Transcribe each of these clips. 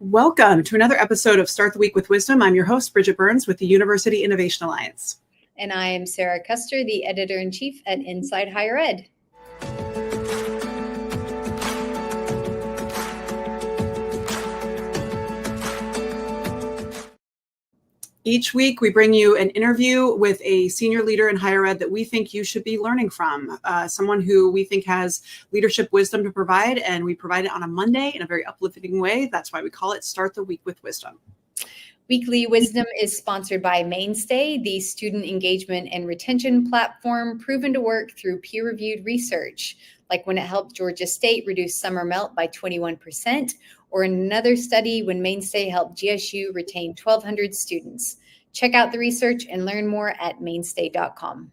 Welcome to another episode of Start the Week with Wisdom. I'm your host, Bridget Burns with the University Innovation Alliance. And I am Sara Custer, the Editor-in-Chief at Inside Higher Ed. Each week, we bring you an interview with a senior leader in higher ed that we think you should be learning from, someone who we think has leadership wisdom to provide, and we provide it on a Monday in a very uplifting way. That's why we call it Start the Week with Wisdom. Weekly Wisdom is sponsored by Mainstay, the student engagement and retention platform proven to work through peer-reviewed research, like when it helped Georgia State reduce summer melt by 21%, or in another study when Mainstay helped GSU retain 1,200 students. Check out the research and learn more at mainstay.com.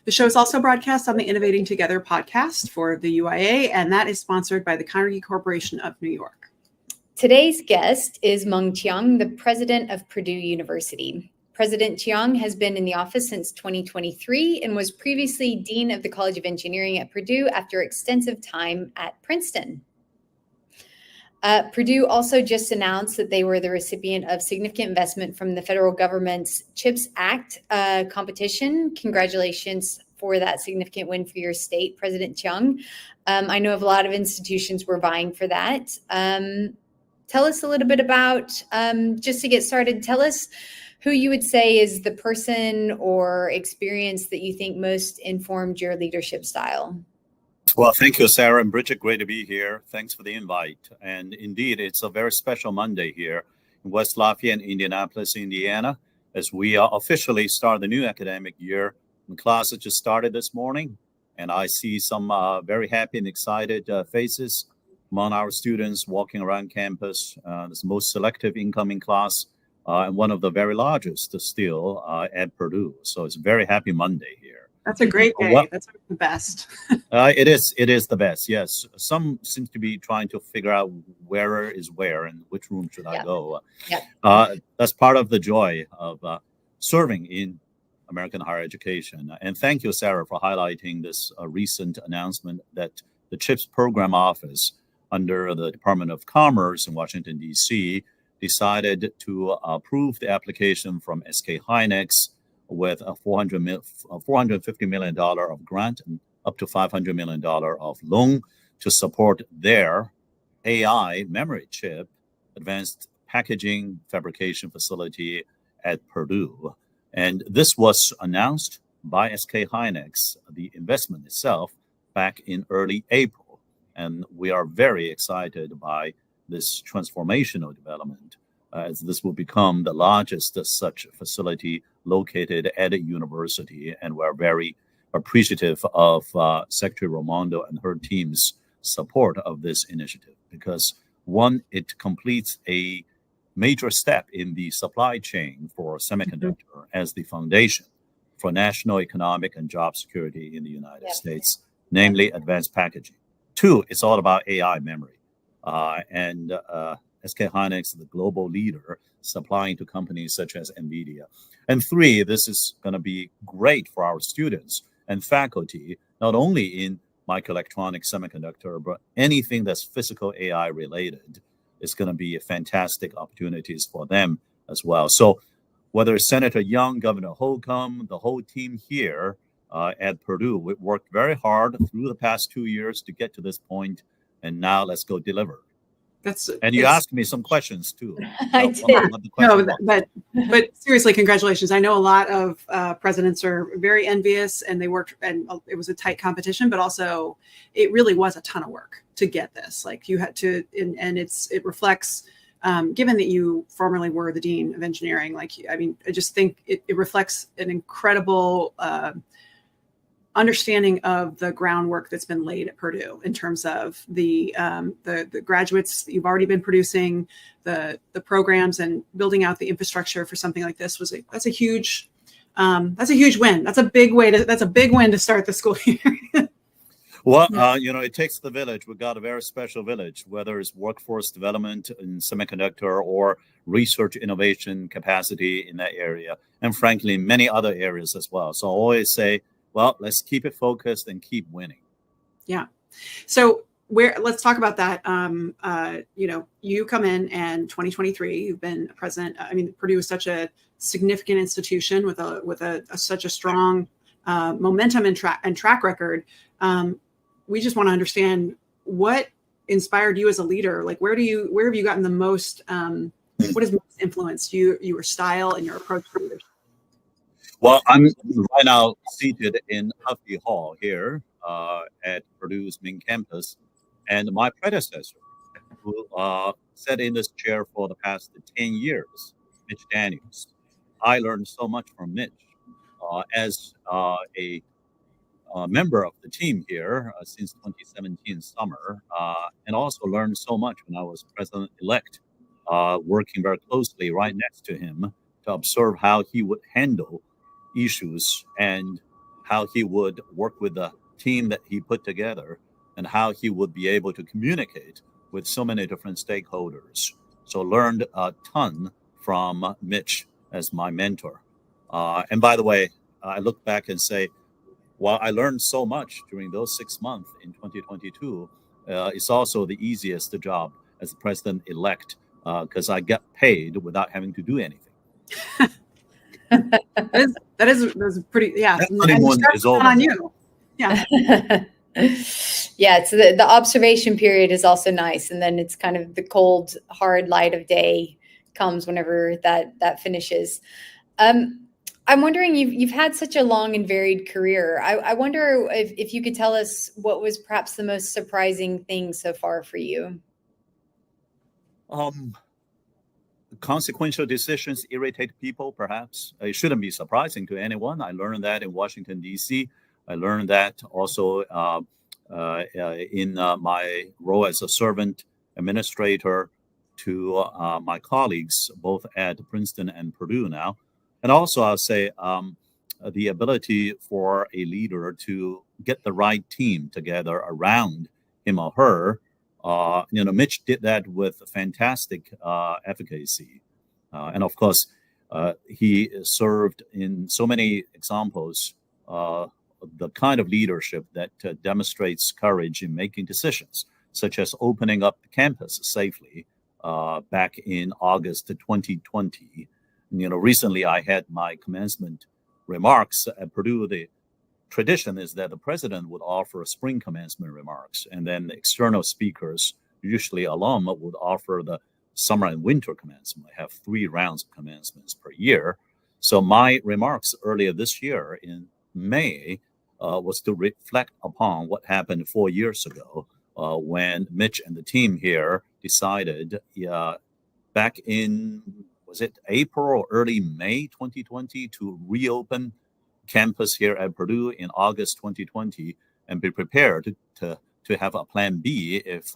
The show is also broadcast on the Innovating Together podcast for the UIA, and that is sponsored by the Carnegie Corporation of New York. Today's guest is Mung Chiang, the president of Purdue University. President Chiang has been in the office since 2023 and was previously Dean of the College of Engineering at Purdue after extensive time at Princeton. Purdue also just announced that they were the recipient of significant investment from the federal government's CHIPS Act competition. Congratulations for that significant win for your state, President Chiang. I know of a lot of institutions were vying for that. Tell us a little bit about, just to get started, tell us who you would say is the person or experience that you think most informed your leadership style. Well, thank you, Sara and Bridget. Great to be here. Thanks for the invite. And indeed, it's a very special Monday here in West Lafayette, Indianapolis, Indiana, as we officially start the new academic year. The classes just started this morning, and I see some very happy and excited faces among our students walking around campus. It's the most selective incoming class and one of the very largest still at Purdue. So it's a very happy Monday here. That's a great day. That's the best. It is the best, yes. Some seem to be trying to figure out where is where and which room should I go. That's part of the joy of serving in American higher education. And thank you, Sara, for highlighting this recent announcement that the CHIPS Program Office under the Department of Commerce in Washington, D.C., decided to approve the application from SK Hynix with a $450 million of grant and up to $500 million of loan to support their AI memory chip advanced packaging fabrication facility at Purdue. And this was announced by SK Hynix, the investment itself, back in early April. And we are very excited by this transformational development, as this will become the largest such facility located at a university. And we're very appreciative of Secretary Raimondo and her team's support of this initiative, because one, it completes a major step in the supply chain for semiconductor as the foundation for national economic and job security in the United States, namely advanced packaging. Two, it's all about AI memory. SK Hynix is the global leader supplying to companies such as NVIDIA. And three, this is going to be great for our students and faculty, not only in microelectronics, semiconductor, but anything that's physical AI related is going to be fantastic opportunities for them as well. So whether it's Senator Young, Governor Holcomb, the whole team here at Purdue, we worked very hard through the past 2 years to get to this point, and now let's go deliver. And you asked me some questions too. I did. But seriously, congratulations. I know a lot of presidents are very envious, and they worked, and it was a tight competition, but also it really was a ton of work to get this. Like you had to, and it reflects, given that you formerly were the dean of engineering, I just think it reflects an incredible understanding of the groundwork that's been laid at Purdue in terms of the graduates that you've already been producing, the programs, and building out the infrastructure for something like this that's a huge win. That's a big win to start the school year. Well, it takes the village. We've got a very special village, whether it's workforce development in semiconductor or research innovation capacity in that area, and frankly, many other areas as well. So I always say, well, let's keep it focused and keep winning. Yeah. So let's talk about that. You come in 2023, you've been president. I mean, Purdue is such a significant institution with such a strong momentum and track record. We just want to understand what inspired you as a leader. Like, where have you gotten the most, what has most influenced your style and your approach to leadership? Well, I'm right now seated in Huffy Hall here at Purdue's main campus. And my predecessor, who sat in this chair for the past 10 years, Mitch Daniels. I learned so much from Mitch as a member of the team here since 2017 summer, and also learned so much when I was president-elect, working very closely right next to him to observe how he would handle issues and how he would work with the team that he put together, and how he would be able to communicate with so many different stakeholders. So learned a ton from Mitch as my mentor. And by the way, I look back and say, while I learned so much during those 6 months in 2022, it's also the easiest job as the president-elect because I get paid without having to do anything. That is pretty, yeah. That honeymoon is over. On you. Yeah. Yeah, so the observation period is also nice, and then it's kind of the cold, hard light of day comes whenever that finishes. I'm wondering, you've had such a long and varied career. I wonder if you could tell us what was perhaps the most surprising thing so far for you. Consequential decisions irritate people, perhaps. It shouldn't be surprising to anyone. I learned that in Washington, D.C. I learned that also in my role as a servant administrator to my colleagues, both at Princeton and Purdue now. And also, I'll say the ability for a leader to get the right team together around him or her. Mitch did that with fantastic efficacy. And of course, he served in so many examples the kind of leadership that demonstrates courage in making decisions, such as opening up the campus safely back in August 2020. Recently I had my commencement remarks at Purdue. The tradition is that the president would offer spring commencement remarks, and then the external speakers, usually alum, would offer the summer and winter commencement. I have 3 rounds of commencements per year. So my remarks earlier this year in May was to reflect upon what happened 4 years ago when Mitch and the team here decided back in, was it April or early May 2020, to reopen campus here at Purdue in August 2020 and be prepared to have a plan B if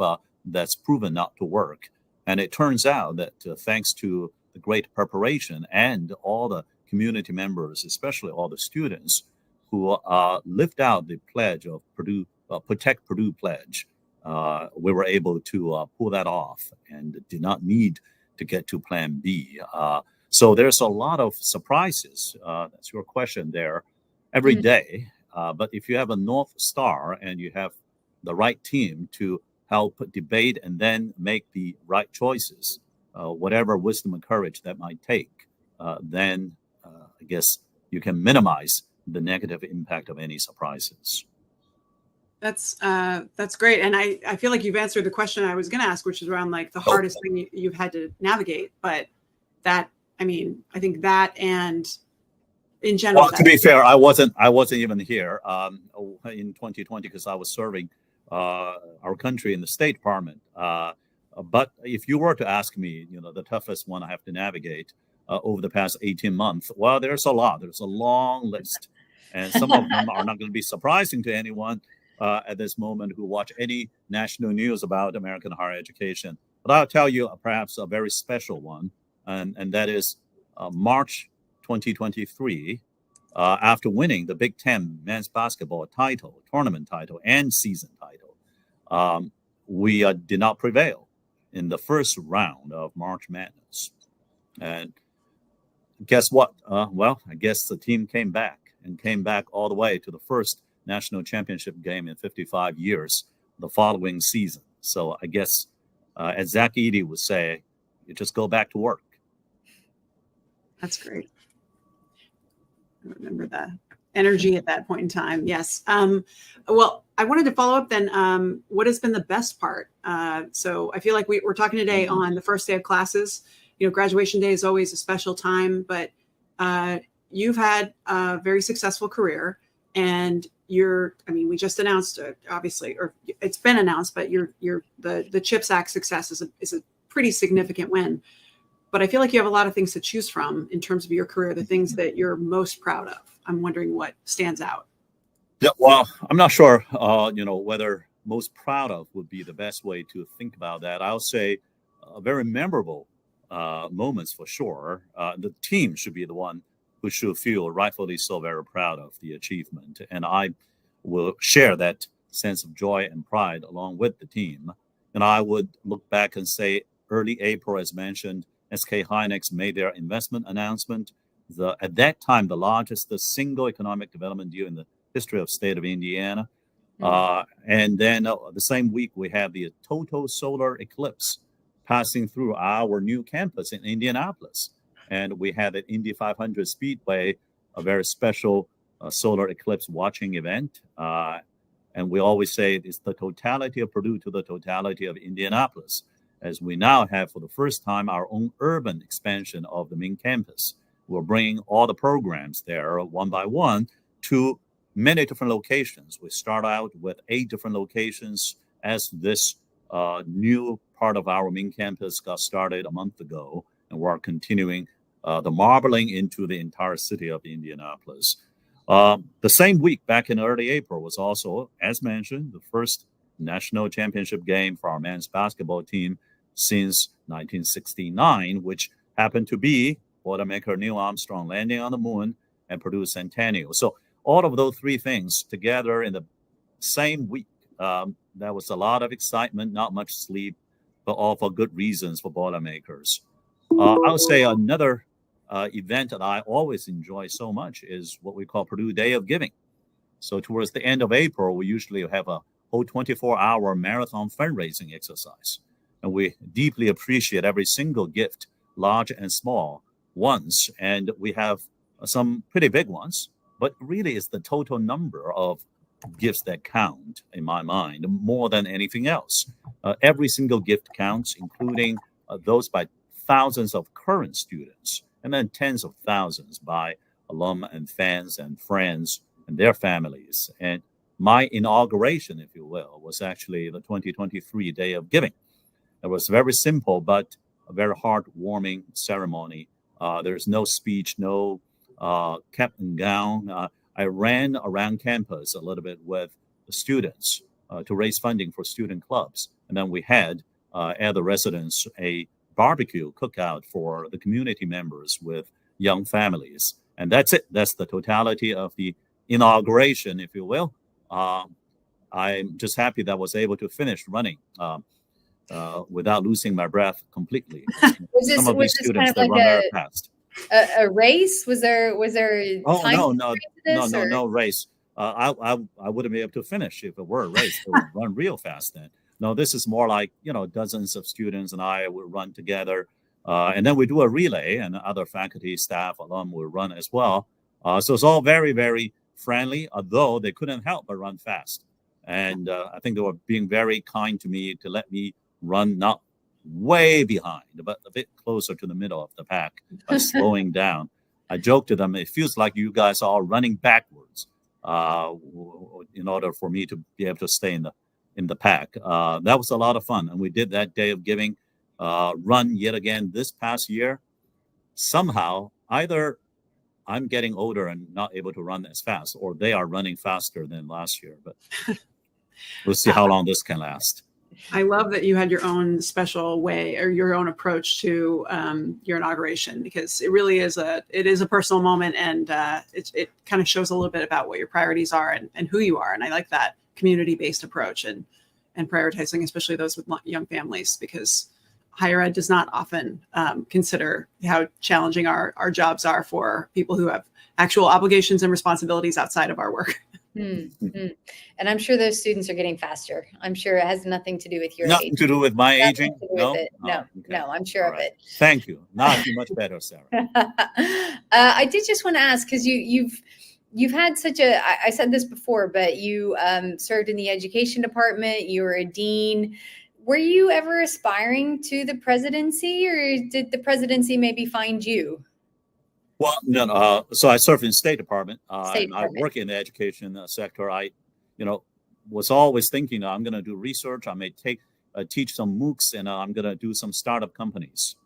that's proven not to work. And it turns out that thanks to the great preparation and all the community members, especially all the students who lived out the pledge of Purdue, Protect Purdue pledge, we were able to pull that off and did not need to get to plan B. So there's a lot of surprises. That's your question there every day. But if you have a North Star and you have the right team to help debate and then make the right choices, whatever wisdom and courage that might take, then I guess you can minimize the negative impact of any surprises. That's great. And I feel like you've answered the question I was going to ask, which is around like the hardest thing you've had to navigate. But that, I think that and in general. Well, to be fair, I wasn't even here in 2020 because I was serving our country in the State Department. But if you were to ask me, the toughest one I have to navigate over the past 18 months, well, there's a lot. There's a long list. And some of them are not going to be surprising to anyone at this moment who watch any national news about American higher education. But I'll tell you perhaps a very special one, and that is March 2023, after winning the Big Ten men's basketball title, tournament title, and season title, we did not prevail in the first round of March Madness. And guess what? Well, I guess the team came back all the way to the first national championship game in 55 years the following season. So I guess, as Zach Eady would say, you just go back to work. That's great. I remember the energy at that point in time. Yes. Well, I wanted to follow up then. What has been the best part? So I feel like we're talking today on the first day of classes. Graduation day is always a special time, but you've had a very successful career, and we just announced, obviously, or it's been announced, but the CHIPS Act success is a pretty significant win. But I feel like you have a lot of things to choose from in terms of your career, the things that you're most proud of. I'm wondering what stands out. Yeah, well, I'm not sure, whether most proud of would be the best way to think about that. I'll say very memorable moments for sure. The team should be the one who should feel rightfully so very proud of the achievement. And I will share that sense of joy and pride along with the team. And I would look back and say early April, as mentioned, SK Hynix made their investment announcement. At that time, the largest single economic development deal in the history of state of Indiana. And then the same week, we have the total solar eclipse passing through our new campus in Indianapolis. And we had at Indy 500 Speedway, a very special solar eclipse watching event. And we always say it's the totality of Purdue to the totality of Indianapolis, as we now have for the first time our own urban expansion of the main campus. We're bringing all the programs there one by one to many different locations. We start out with 8 different locations as this new part of our main campus got started a month ago, and we're continuing the marbling into the entire city of Indianapolis. The same week, back in early April, was also, as mentioned, the first national championship game for our men's basketball team since 1969, which happened to be Boilermaker Neil Armstrong landing on the moon and Purdue Centennial. So all of those 3 things together in the same week, there was a lot of excitement, not much sleep, but all for good reasons for Boilermakers. I would say another event that I always enjoy so much is what we call Purdue Day of Giving. So towards the end of April, we usually have a whole 24-hour marathon fundraising exercise. And we deeply appreciate every single gift, large and small ones. And we have some pretty big ones, but really it's the total number of gifts that count, in my mind, more than anything else. Every single gift counts, including those by thousands of current students, and then tens of thousands by alum and fans and friends and their families. And my inauguration, if you will, was actually the 2023 Day of Giving. It was very simple, but a very heartwarming ceremony. There's no speech, no cap and gown. I ran around campus a little bit with the students to raise funding for student clubs. And then we had at the residence a barbecue cookout for the community members with young families. And that's it. That's the totality of the inauguration, if you will. I'm just happy that I was able to finish running without losing my breath completely. Some of these students that run very fast. A race? Was there time? No race. I wouldn't be able to finish if it were a race. It would run real fast then. No, this is more like, dozens of students and I will run together. And then we do a relay, and other faculty, staff, alum will run as well. So it's all very, very friendly, although they couldn't help but run fast. And I think they were being very kind to me to let me run not way behind, but a bit closer to the middle of the pack by slowing down. I joked to them, it feels like you guys are running backwards in order for me to be able to stay in the pack. That was a lot of fun. And we did that Day of Giving run yet again this past year. Somehow, either I'm getting older and not able to run as fast, or they are running faster than last year. But we'll see how long this can last. I love that you had your own special way or your own approach to your inauguration, because it really is a personal moment, and it kind of shows a little bit about what your priorities are and who you are. And I like that community-based approach and prioritizing, especially those with young families, because higher ed does not often consider how challenging our jobs are for people who have actual obligations and responsibilities outside of our work. Mm-hmm. And I'm sure those students are getting faster. I'm sure it has nothing to do with your Nothing age. to do with my Nothing aging? to do No? with it. No, Okay. no, I'm sure All of right. it. Thank you. Now I feel much better, Sarah. I did just want to ask, because you've had such a, I said this before, but you served in the education department. You were a dean. Were you ever aspiring to the presidency, or did the presidency maybe find you? Well, no, so I serve in State Department, State and I Department. work in the education sector. I, was always thinking I'm going to do research. I may teach some MOOCs, and I'm going to do some startup companies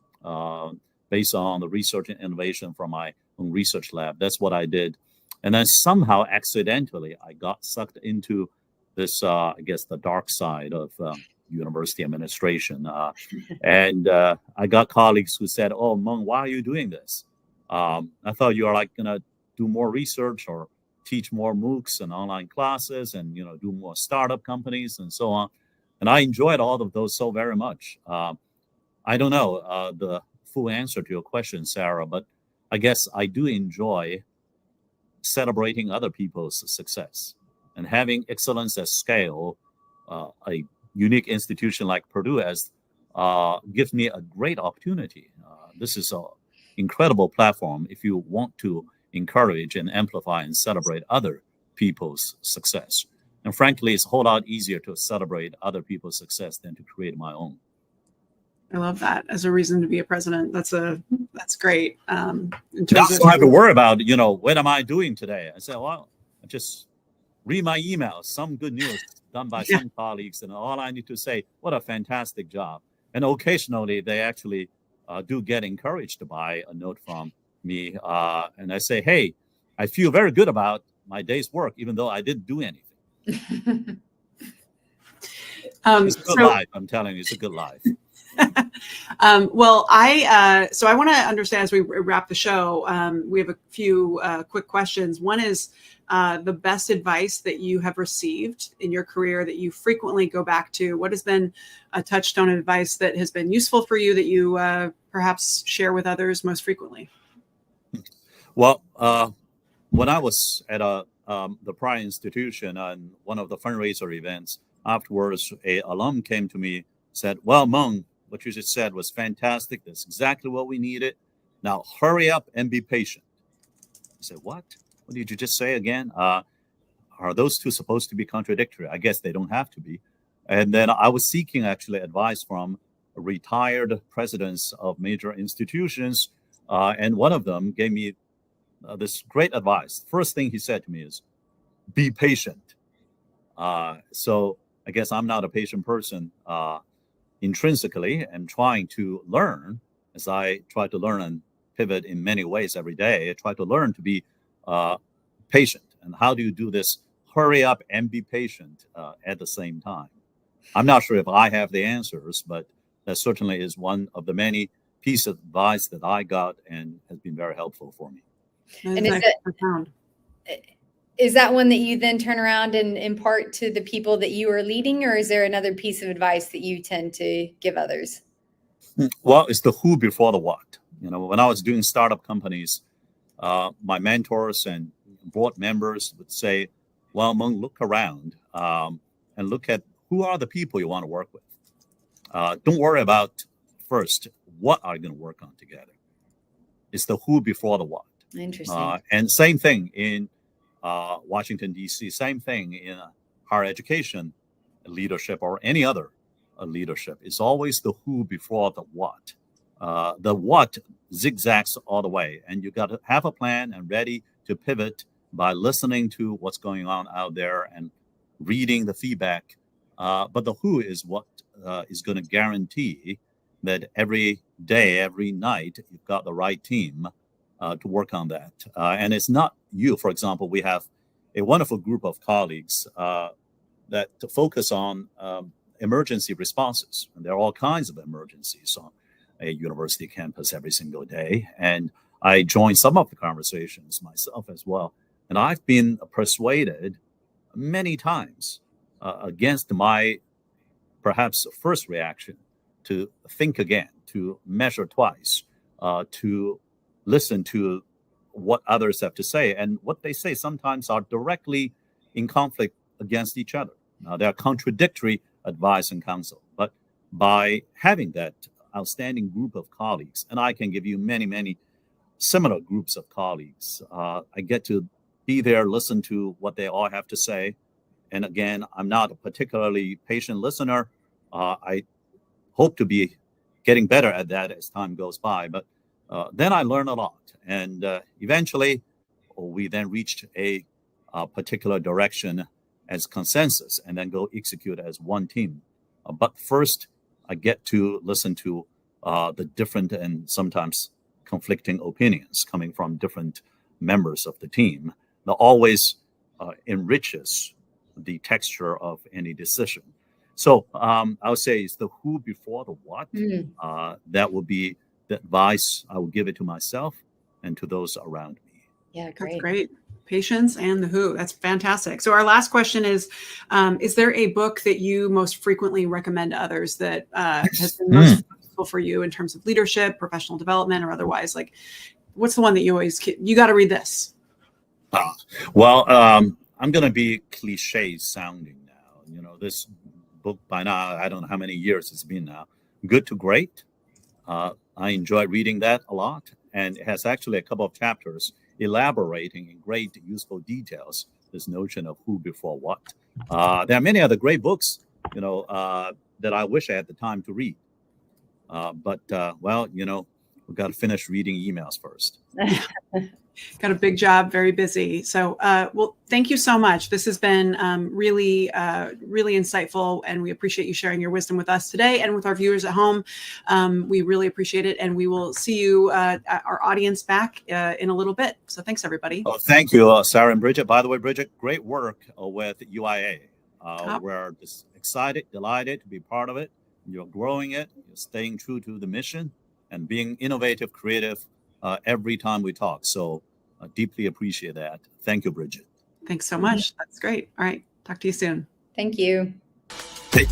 based on the research and innovation from my own research lab. That's what I did. And then somehow, accidentally, I got sucked into this, I guess, the dark side of university administration. And I got colleagues who said, "Oh, Mung, why are you doing this? I thought you are like going to do more research or teach more MOOCs and online classes and, do more startup companies and so on." And I enjoyed all of those so very much. I don't know the full answer to your question, Sarah, but I guess I do enjoy celebrating other people's success and having excellence at scale. A unique institution like Purdue has gives me a great opportunity. This is an incredible platform if you want to encourage and amplify and celebrate other people's success. And frankly, it's a whole lot easier to celebrate other people's success than to create my own. I love that as a reason to be a president. That's great. In terms Now, of, I don't have to worry about, what am I doing today? I say, well, I just read my emails, some good news done by some colleagues, and all I need to say, what a fantastic job. And occasionally they actually do get encouraged by a note from me. And I say, hey, I feel very good about my day's work, even though I didn't do anything. It's a good life. I'm telling you, it's a good life. Well, I want to understand as we wrap the show, we have a few quick questions. One is the best advice that you have received in your career that you frequently go back to. What has been a touchstone advice that has been useful for you that you perhaps share with others most frequently? Well, when I was at the prior institution on one of the fundraiser events, afterwards, a alum came to me, said, "Well, Mung, what you just said was fantastic. That's exactly what we needed. Now hurry up and be patient." I said, "What? What did you just say again? Are those two supposed to be contradictory?" I guess they don't have to be. And then I was seeking actually advice from retired presidents of major institutions. And one of them gave me this great advice. First thing he said to me is, be patient. So I guess I'm not a patient person intrinsically, and trying to learn as I try to learn and pivot in many ways every day. I try to learn to be patient. And how do you do this? Hurry up and be patient at the same time. I'm not sure if I have the answers, but that certainly is one of the many pieces of advice that I got and has been very helpful for me. And is that one that you then turn around and impart to the people that you are leading, or is there another piece of advice that you tend to give others? Well, it's the who before the what. When I was doing startup companies, my mentors and board members would say, "Well, Mung, look around and look at who are the people you want to work with. Don't worry about first what are you going to work on together. It's the who before the what." Interesting. And same thing in Washington, D.C., same thing in higher education leadership or any other leadership. It's always the who before the what. The what zigzags all the way, and you got to have a plan and ready to pivot by listening to what's going on out there and reading the feedback. But the who is what is going to guarantee that every day, every night, you've got the right team to work on that. And it's not you. For example, we have a wonderful group of colleagues that focus on emergency responses. And there are all kinds of emergencies on a university campus every single day. And I join some of the conversations myself as well. And I've been persuaded many times against my perhaps first reaction to think again, to measure twice, to listen to what others have to say. And what they say sometimes are directly in conflict against each other. Now, there are contradictory advice and counsel, but by having that outstanding group of colleagues, and I can give you many, many similar groups of colleagues, I get to be there, listen to what they all have to say. And again, I'm not a particularly patient listener. I hope to be getting better at that as time goes by, but then I learn a lot. And eventually, we then reached a particular direction as consensus and then go execute as one team. But first, I get to listen to the different and sometimes conflicting opinions coming from different members of the team. That always enriches the texture of any decision. So I would say it's the who before the what. That would be the advice I would give it to myself and to those around me. Yeah, great. That's great. Patience and the who. That's fantastic. So our last question is there a book that you most frequently recommend to others that has been most useful for you in terms of leadership, professional development, or otherwise? Like, what's the one that you got to read this? Well, I'm going to be cliche sounding now. You know, this book by now, I don't know how many years it's been now. Good to Great. I enjoy reading that a lot. And it has actually a couple of chapters elaborating in great useful details this notion of who before what. There are many other great books, you know, that I wish I had the time to read. But we've got to finish reading emails first. Got a big job, very busy. So, well, thank you so much. This has been really, really insightful, and we appreciate you sharing your wisdom with us today and with our viewers at home. We really appreciate it, and we will see you, our audience, back in a little bit. So thanks, everybody. Oh, thank you, Sara and Bridget. By the way, Bridget, great work with UIA. We're just excited, delighted to be part of it. You're growing it, you're staying true to the mission, and being innovative, creative every time we talk. So deeply appreciate that. Thank you, Bridget. Thanks so much. That's great. All right. Talk to you soon. Thank you. Hey.